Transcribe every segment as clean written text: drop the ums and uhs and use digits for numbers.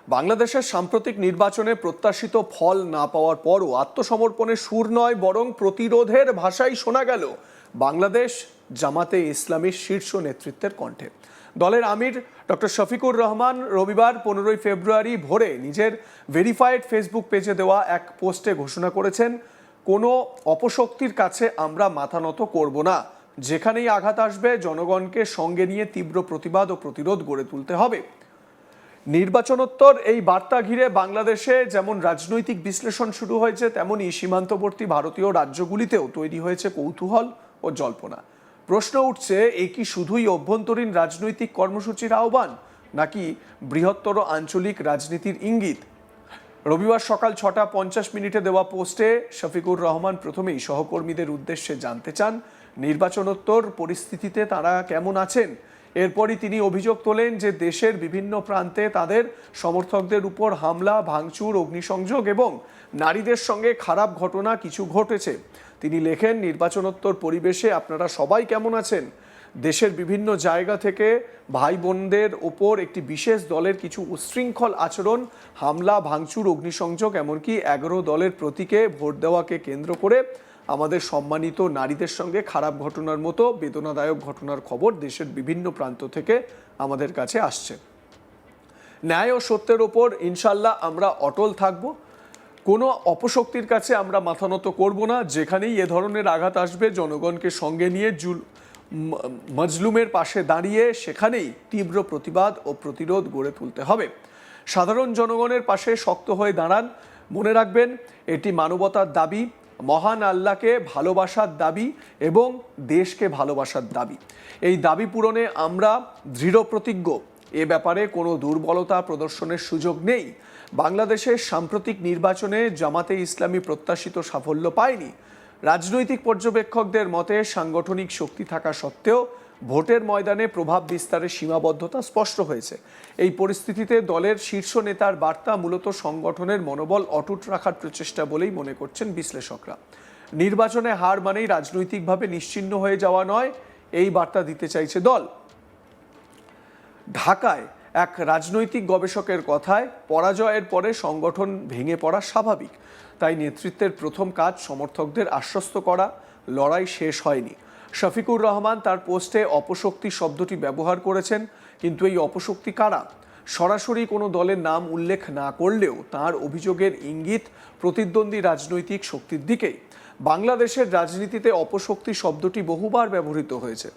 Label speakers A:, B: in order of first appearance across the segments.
A: বাংলাদেশের সাম্প্রতিক নির্বাচনে প্রত্যাশিত ফল না পাওয়ার পরও আত্মসমর্পণের সুর নয়, বরং প্রতিরোধের ভাষাই শোনা গেল বাংলাদেশ জামাতে ইসলামীর শীর্ষ নেতৃত্বের কণ্ঠে। দলের আমির ডক্টর শফিকুর রহমান রবিবার 15 ফেব্রুয়ারি ভোরে নিজের ভেরিফাইড ফেসবুক পেজে দেওয়া এক পোস্টে ঘোষণা করেছেন, কোনো অপশক্তির কাছে আমরা মাথা নত করব না। যেখানেই আঘাত আসবে জনগণকে সঙ্গে নিয়ে তীব্র প্রতিবাদ ও প্রতিরোধ গড়ে তুলতে হবে। নির্বাচনোত্তর এই বার্তা ঘিরে বাংলাদেশে যেমন রাজনৈতিক বিশ্লেষণ শুরু হয়েছে, তেমনি সীমান্তবর্তী ভারতীয় রাজ্যগুলিতেও তৈরি হয়েছে কৌতূহল ও জল্পনা। প্রশ্ন উঠছে, এই কি শুধুই অভ্যন্তরীণ রাজনৈতিক কর্মসূচির আহ্বান, নাকি বৃহত্তর আঞ্চলিক রাজনীতির ইঙ্গিত? রবিবার সকাল 6:50 দেওয়া পোস্টে শফিকুর রহমান প্রথমেই সহকর্মীদের উদ্দেশ্যে জানতে চান নির্বাচনোত্তর পরিস্থিতিতে তারা কেমন আছেন। এরপরই তিনি অভিযোগ তোলেন যে দেশের বিভিন্ন প্রান্তে তাদের সমর্থকদের উপর হামলা, ভাঙচুর, অগ্নিসংযোগ এবং নারীদের সঙ্গে খারাপ ঘটনা কিছু ঘটেছে। তিনি লেখেন, নির্বাচনোত্তর পরিবেশে আপনারা সবাই কেমন আছেন? দেশের বিভিন্ন জায়গা থেকে ভাই বোনদের ওপর একটি বিশেষ দলের কিছু উচ্ছৃঙ্খল আচরণ, হামলা, ভাঙচুর, অগ্নিসংযোগ, এমনকি 11 দলের প্রতীকে ভোট দেওয়াকে কেন্দ্র করে আমাদের সম্মানিত নারীদের সঙ্গে খারাপ ঘটনার মতো বেদনাদায়ক ঘটনার খবর দেশের বিভিন্ন প্রান্ত থেকে আমাদের কাছে আসছে। ন্যায় ও সত্যের ওপর ইনশাল্লাহ আমরা অটল থাকব। কোনো অপশক্তির কাছে আমরা মাথা নত করব না। যেখানেই এ ধরনের আঘাত আসবে জনগণকে সঙ্গে নিয়ে মজলুমের পাশে দাঁড়িয়ে সেখানেই তীব্র প্রতিবাদ ও প্রতিরোধ গড়ে তুলতে হবে। সাধারণ জনগণের পাশে শক্ত হয়ে দাঁড়ান। মনে রাখবেন, এটি মানবতার দাবি, মহান আল্লাহকে ভালোবাসার দাবি এবং দেশকে ভালোবাসার দাবি। এই দাবি পূরণে আমরা দৃঢ় প্রতিজ্ঞ। এ ব্যাপারে কোনো দুর্বলতা প্রদর্শনের সুযোগ নেই। বাংলাদেশের সাম্প্রতিক নির্বাচনে জামাতে ইসলামী প্রত্যাশিত সাফল্য পায়নি। রাজনৈতিক পর্যবেক্ষকদের মতে সাংগঠনিক শক্তি থাকা সত্ত্বেও ভোটের ময়দানে প্রভাব বিস্তারের সীমাবদ্ধতা স্পষ্ট হয়েছে। এই পরিস্থিতিতে দলের শীর্ষ নেতার বার্তা মূলত সংগঠনের মনোবল অটুট রাখার প্রচেষ্টা বলেই মনে করছেন বিশ্লেষকরা। নির্বাচনে হার মানেই রাজনৈতিকভাবে নিশ্চিহ্ন হয়ে যাওয়া নয়, এই বার্তা দিতে চাইছে দল। ঢাকায় এক রাজনৈতিক গবেষকের কথায়, পরাজয়ের পরে সংগঠন ভেঙে পড়া স্বাভাবিক। তাই নেতৃত্বের প্রথম কাজ সমর্থকদের আশ্বস্ত করা, লড়াই শেষ হয়নি। শফিকুর রহমান তার পোস্টে অপশক্তি শব্দটি ব্যবহার করেছেন, কিন্তু এই অপশক্তি কারা? সরাসরি কোনো দলের নাম উল্লেখ না করলেও তার অভিযোগের ইঙ্গিত প্রতিদ্বন্দ্বী রাজনৈতিক শক্তির দিকেই। বাংলাদেশের রাজনীতিতে অপশক্তি শব্দটি বহুবার ব্যবহৃত হয়েছে,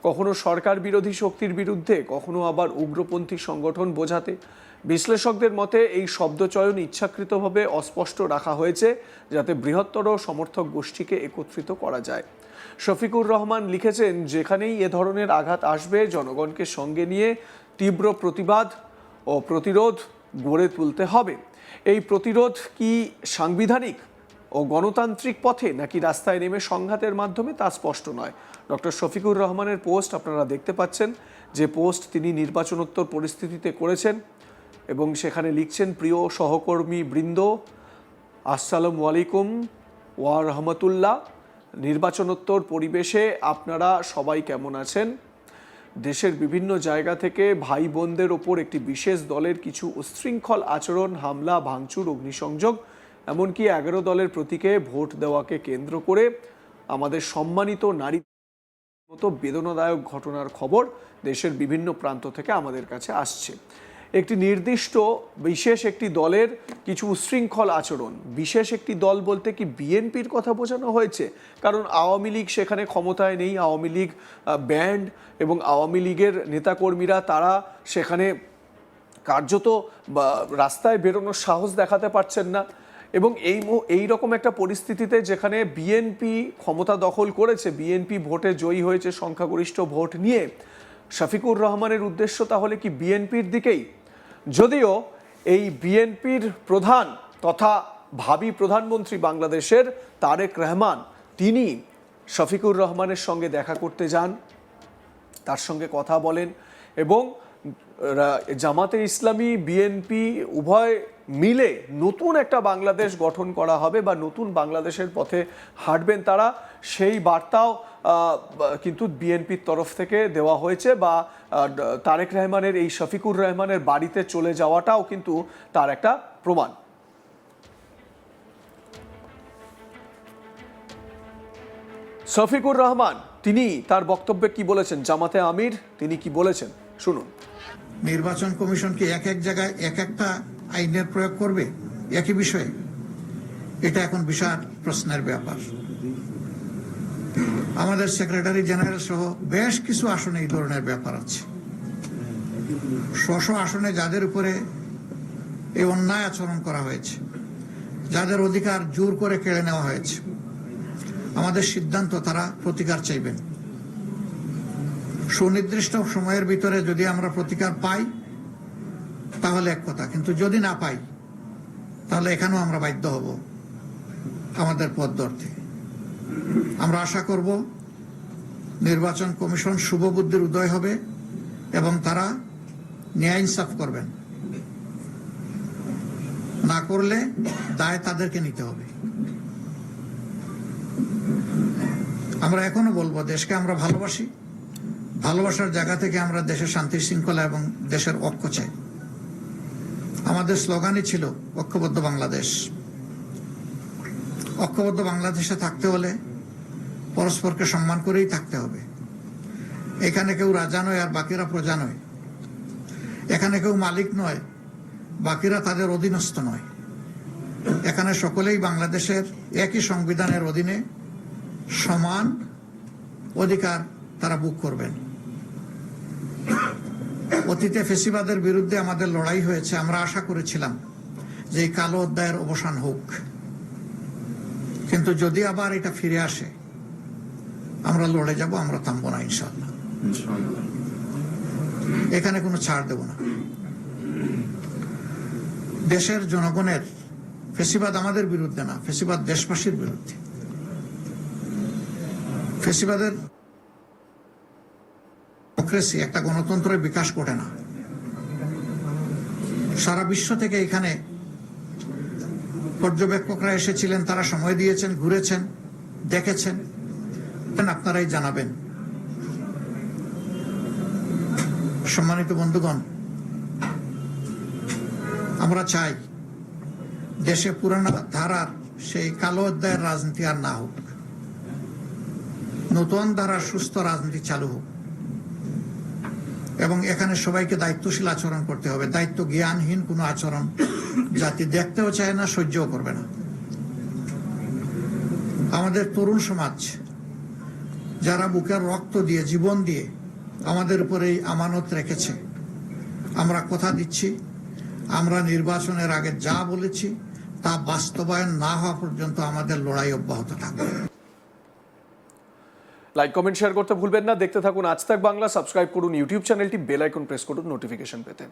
A: কখনো সরকার বিরোধী শক্তির বিরুদ্ধে, কখনো আবার উগ্রপন্থী সংগঠন বোঝাতে। বিশ্লেষকদের মতে এই শব্দচয়ন ইচ্ছাকৃতভাবে অস্পষ্ট রাখা হয়েছে, যাতে বৃহত্তর সমর্থক গোষ্ঠীকে একত্রিত করা যায়। শফিকুর রহমান লিখেছেন, যেখানেই এ ধরনের আঘাত আসবে জনগণকে সঙ্গে নিয়ে তীব্র প্রতিবাদ ও প্রতিরোধ গড়ে তুলতে হবে। এই প্রতিরোধ কি সাংবিধানিক ও গণতান্ত্রিক পথে, নাকি রাস্তায় নেমে সংঘাতের মাধ্যমে, তা স্পষ্ট নয়। ডক্টর শফিকুর রহমানের পোস্ট আপনারা দেখতে পাচ্ছেন, যে পোস্ট তিনি নির্বাচনোত্তর পরিস্থিতিতে করেছেন এবং সেখানে লিখছেন, প্রিয় সহকর্মী বৃন্দ, আসসালামু আলাইকুম ওয়া রাহমাতুল্লাহ। নির্বাচনোত্তর পরিবেশে আপনারা সবাই কেমন আছেন? দেশের বিভিন্ন জায়গা থেকে ভাই বোনদের ওপর একটি বিশেষ দলের কিছু উচ্ছৃঙ্খল আচরণ, হামলা, ভাঙচুর, অগ্নিসংযোগ, এমনকি 11 দলের প্রতীকে ভোট দেওয়াকে কেন্দ্র করে আমাদের সম্মানিত নারী মতো বেদনাদায়ক ঘটনার খবর দেশের বিভিন্ন প্রান্ত থেকে আমাদের কাছে আসছে। একটি নির্দিষ্ট বিশেষ একটি দলের কিছু উচ্ছৃঙ্খল আচরণ, বিশেষ একটি দল বলতে কি বিএনপির কথা বোঝানো হয়েছে? কারণ আওয়ামী লীগ সেখানে ক্ষমতায় নেই, আওয়ামী লীগ ব্যান্ড, এবং আওয়ামী লীগের নেতাকর্মীরা তারা সেখানে কার্যত রাস্তায় বেরোনোর সাহস দেখাতে পারছেন না। এবং এই রকম একটা পরিস্থিতিতে যেখানে বিএনপি ক্ষমতা দখল করেছে, বিএনপি ভোটে জয়ী হয়েছে সংখ্যাগরিষ্ঠ ভোট নিয়ে, শফিকুর রহমানের উদ্দেশ্য তাহলে কি বিএনপির দিকেই? যদিও এই বিএনপির প্রধান তথা ভাবী প্রধানমন্ত্রী বাংলাদেশের তারেক রহমান, তিনি শফিকুর রহমানের সঙ্গে দেখা করতে যান, তার সঙ্গে কথা বলেন এবং জামাতে ইসলামী বিএনপি উভয় মিলে নতুন একটা বাংলাদেশ গঠন করা হবে বা নতুন বাংলাদেশের পথে হাঁটবেন তারা, সেই বার্তাও কিন্তু বিএনপির তরফ থেকে দেওয়া হয়েছে। বা তারেক রহমানের এই শফিকুর রহমানের বাড়িতে চলে যাওয়াটাও কিন্তু তার একটা প্রমাণ। শফিকুর রহমান তিনি তার বক্তব্যে কি বলেছেন, জামাতে আমির তিনি কি বলেছেন শুনুন।
B: নির্বাচন কমিশন কি এক এক জায়গায় এক একটা আইনের প্রয়োগ করবে একই বিষয়ে? এটা এখন বিশাল প্রশ্নের ব্যাপার। আমাদের সেক্রেটারি জেনারেল সহ বেশ কিছু আসনে এই ধরনের ব্যাপার আছে। স্ব আসনে যাদের উপরে এই অন্যায় আচরণ করা হয়েছে, যাদের অধিকার জোর করে কেড়ে নেওয়া হয়েছে, আমাদের সিদ্ধান্ত তারা প্রতিকার চাইবেন। সুনির্দিষ্ট সময়ের ভিতরে যদি আমরা প্রতিকার পাই তাহলে এক কথা, কিন্তু যদি না পাই তাহলে এখানেও আমরা বাধ্য হব আমাদের পথ ধরতে। আমরা আশা করব নির্বাচন কমিশন শুভ বুদ্ধির উদয় হবে এবং তারা ন্যায় ইনসাফ করবেন। না করলে দায় তাদেরকে নিতে হবে। আমরা এখনো বলবো, দেশকে আমরা ভালোবাসি, ভালোবাসার জায়গা থেকে আমরা দেশের শান্তি শৃঙ্খলা এবং দেশের ঐক্য চাই। আমাদের স্লোগানই ছিল ঐক্যবদ্ধ বাংলাদেশ। ঐক্যবদ্ধ বাংলাদেশে থাকতে হলে পরস্পরকে সম্মান করেই থাকতে হবে। এখানে কেউ রাজা নয় আর বাকিরা প্রজা নয়। এখানে কেউ মালিক নয়, বাকিরা তাদের অধীনস্থ নয়। এখানে সকলেই বাংলাদেশের একই সংবিধানের অধীনে সমান অধিকার তারা ভোগ করবেন। অতীতে ফেসিবাদের বিরুদ্ধে আমাদের লড়াই হয়েছে। আমরা আশা করেছিলাম যে এই কালো অধ্যায়ের অবসান হোক, কিন্তু যদি আবার এটা ফিরে আসে আমরা লড়ে যাব, আমরা থামবো না ইনশাআল্লাহ। এখানে কোনো ছাড় দেব না। দেশের জনগণের, ফেসিবাদ আমাদের বিরুদ্ধে না, ফেসিবাদ দেশবাসীর বিরুদ্ধে। ফেসিবাদের ডেমোক্রেসি, একটা গণতন্ত্রের বিকাশ ঘটে না। সারা বিশ্ব থেকে এখানে পর্যবেক্ষকরা এসেছিলেন, তারা সময় দিয়েছেন, ঘুরেছেন, দেখেছেন, আপনারাই জানাবেন। সম্মানিত বন্ধুগণ, আমরা চাই দেশে পুরানো ধারার সেই কালো অধ্যায়ের রাজনীতি আর না হোক, নতুন ধারার সুস্থ রাজনীতি চালু হোক। এবং এখানে সবাইকে দায়িত্বশীল আচরণ করতে হবে। দায়িত্ব জ্ঞানহীন কোনো আচরণ জাতি দেখতেও চায় না, সহ্যও করবে না। আমাদের তরুণ সমাজ যারা বুকের রক্ত দিয়ে, জীবন দিয়ে আমাদের উপরে এই আমানত রেখেছে, আমরা কথা দিচ্ছি, আমরা নির্বাচনের আগে যা বলেছি তা বাস্তবায়ন না হওয়া পর্যন্ত আমাদের লড়াই অব্যাহত থাকবে।
A: লাইক, কমেন্ট, শেয়ার করতে ভুলবেন না। দেখতে থাকুন আজ তাক বাংলা। সাবস্ক্রাইব করুন ইউটিউব চ্যানেলটি, বেল আইকন প্রেস করুন নোটিফিকেশন পেতে।